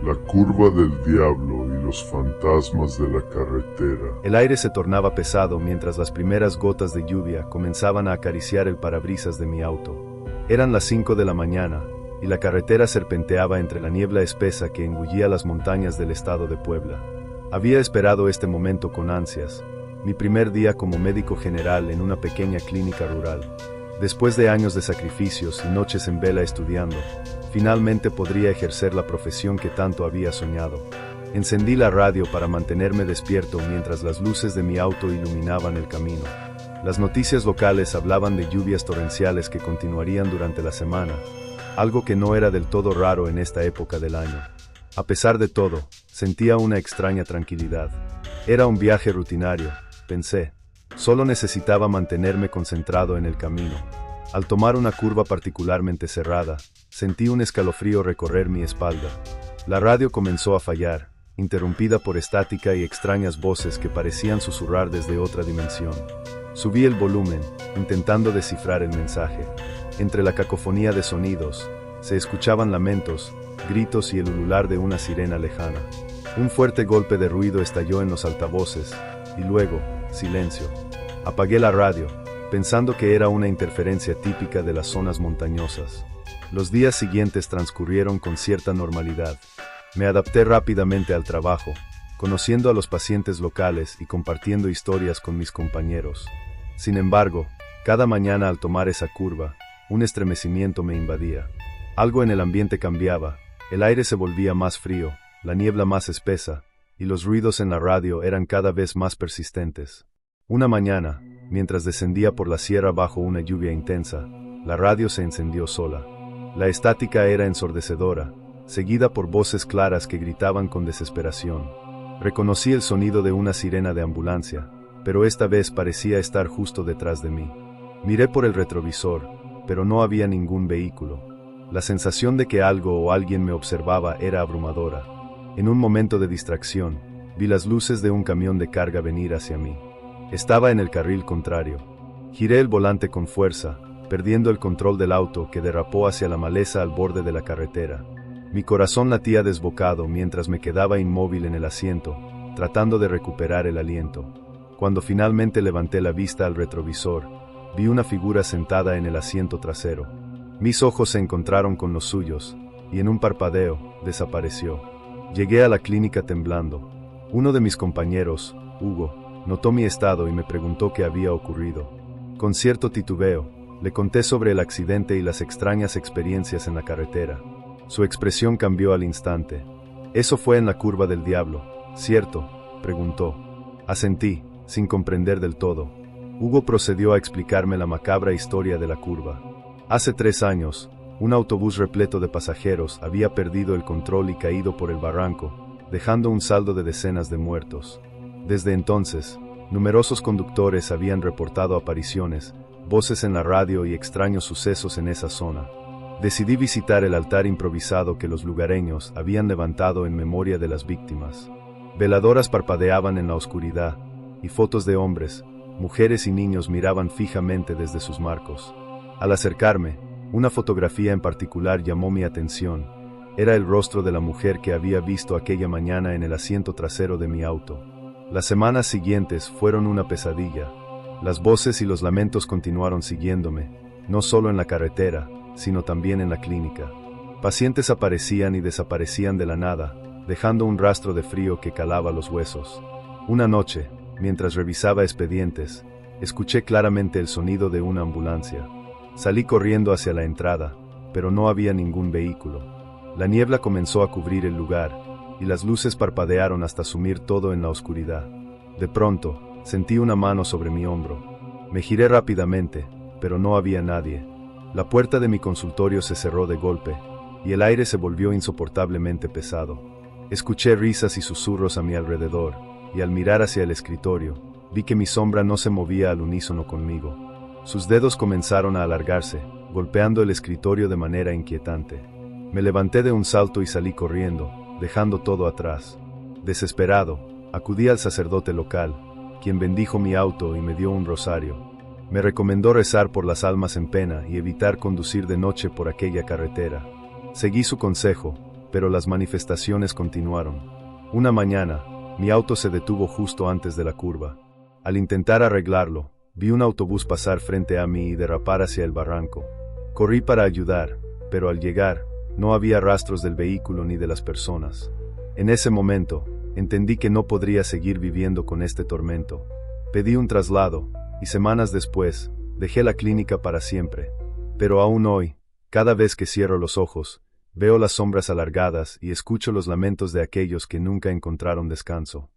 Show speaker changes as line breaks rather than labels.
La curva del diablo y los fantasmas de la carretera.
El aire se tornaba pesado mientras las primeras gotas de lluvia comenzaban a acariciar el parabrisas de mi auto. Eran las 5 de la mañana, y la carretera serpenteaba entre la niebla espesa que engullía las montañas del estado de Puebla. Había esperado este momento con ansias, mi primer día como médico general en una pequeña clínica rural. Después de años de sacrificios y noches en vela estudiando, finalmente podría ejercer la profesión que tanto había soñado. Encendí la radio para mantenerme despierto mientras las luces de mi auto iluminaban el camino. Las noticias locales hablaban de lluvias torrenciales que continuarían durante la semana, algo que no era del todo raro en esta época del año. A pesar de todo, sentía una extraña tranquilidad. Era un viaje rutinario, pensé. Solo necesitaba mantenerme concentrado en el camino. Al tomar una curva particularmente cerrada, sentí un escalofrío recorrer mi espalda. La radio comenzó a fallar, interrumpida por estática y extrañas voces que parecían susurrar desde otra dimensión. Subí el volumen, intentando descifrar el mensaje. Entre la cacofonía de sonidos, se escuchaban lamentos, gritos y el ulular de una sirena lejana. Un fuerte golpe de ruido estalló en los altavoces, y luego, silencio. Apagué la radio, pensando que era una interferencia típica de las zonas montañosas. Los días siguientes transcurrieron con cierta normalidad. Me adapté rápidamente al trabajo, conociendo a los pacientes locales y compartiendo historias con mis compañeros. Sin embargo, cada mañana al tomar esa curva, un estremecimiento me invadía. Algo en el ambiente cambiaba, el aire se volvía más frío, la niebla más espesa, y los ruidos en la radio eran cada vez más persistentes. Una mañana, mientras descendía por la sierra bajo una lluvia intensa, la radio se encendió sola. La estática era ensordecedora, seguida por voces claras que gritaban con desesperación. Reconocí el sonido de una sirena de ambulancia, pero esta vez parecía estar justo detrás de mí. Miré por el retrovisor, pero no había ningún vehículo. La sensación de que algo o alguien me observaba era abrumadora. En un momento de distracción, vi las luces de un camión de carga venir hacia mí. Estaba en el carril contrario. Giré el volante con fuerza, perdiendo el control del auto que derrapó hacia la maleza al borde de la carretera. Mi corazón latía desbocado mientras me quedaba inmóvil en el asiento, tratando de recuperar el aliento. Cuando finalmente levanté la vista al retrovisor, vi una figura sentada en el asiento trasero. Mis ojos se encontraron con los suyos, y en un parpadeo, desapareció. Llegué a la clínica temblando. Uno de mis compañeros, Hugo, notó mi estado y me preguntó qué había ocurrido. Con cierto titubeo, le conté sobre el accidente y las extrañas experiencias en la carretera. Su expresión cambió al instante. «¿Eso fue en la curva del diablo, cierto?», preguntó. Asentí, sin comprender del todo. Hugo procedió a explicarme la macabra historia de la curva. Hace 3 años, un autobús repleto de pasajeros había perdido el control y caído por el barranco, dejando un saldo de decenas de muertos. Desde entonces, numerosos conductores habían reportado apariciones, voces en la radio y extraños sucesos en esa zona. Decidí visitar el altar improvisado que los lugareños habían levantado en memoria de las víctimas. Veladoras parpadeaban en la oscuridad, y fotos de hombres, mujeres y niños miraban fijamente desde sus marcos. Al acercarme, una fotografía en particular llamó mi atención. Era el rostro de la mujer que había visto aquella mañana en el asiento trasero de mi auto. Las semanas siguientes fueron una pesadilla. Las voces y los lamentos continuaron siguiéndome, no solo en la carretera, sino también en la clínica. Pacientes aparecían y desaparecían de la nada, dejando un rastro de frío que calaba los huesos. Una noche, mientras revisaba expedientes, escuché claramente el sonido de una ambulancia. Salí corriendo hacia la entrada, pero no había ningún vehículo. La niebla comenzó a cubrir el lugar, y las luces parpadearon hasta sumir todo en la oscuridad. De pronto, sentí una mano sobre mi hombro. Me giré rápidamente, pero no había nadie. La puerta de mi consultorio se cerró de golpe, y el aire se volvió insoportablemente pesado. Escuché risas y susurros a mi alrededor, y al mirar hacia el escritorio, vi que mi sombra no se movía al unísono conmigo. Sus dedos comenzaron a alargarse, golpeando el escritorio de manera inquietante. Me levanté de un salto y salí corriendo, dejando todo atrás. Desesperado, acudí al sacerdote local, quien bendijo mi auto y me dio un rosario. Me recomendó rezar por las almas en pena y evitar conducir de noche por aquella carretera. Seguí su consejo, pero las manifestaciones continuaron. Una mañana, mi auto se detuvo justo antes de la curva. Al intentar arreglarlo, vi un autobús pasar frente a mí y derrapar hacia el barranco. Corrí para ayudar, pero al llegar, no había rastros del vehículo ni de las personas. En ese momento, entendí que no podría seguir viviendo con este tormento. Pedí un traslado, y semanas después, dejé la clínica para siempre. Pero aún hoy, cada vez que cierro los ojos, veo las sombras alargadas y escucho los lamentos de aquellos que nunca encontraron descanso.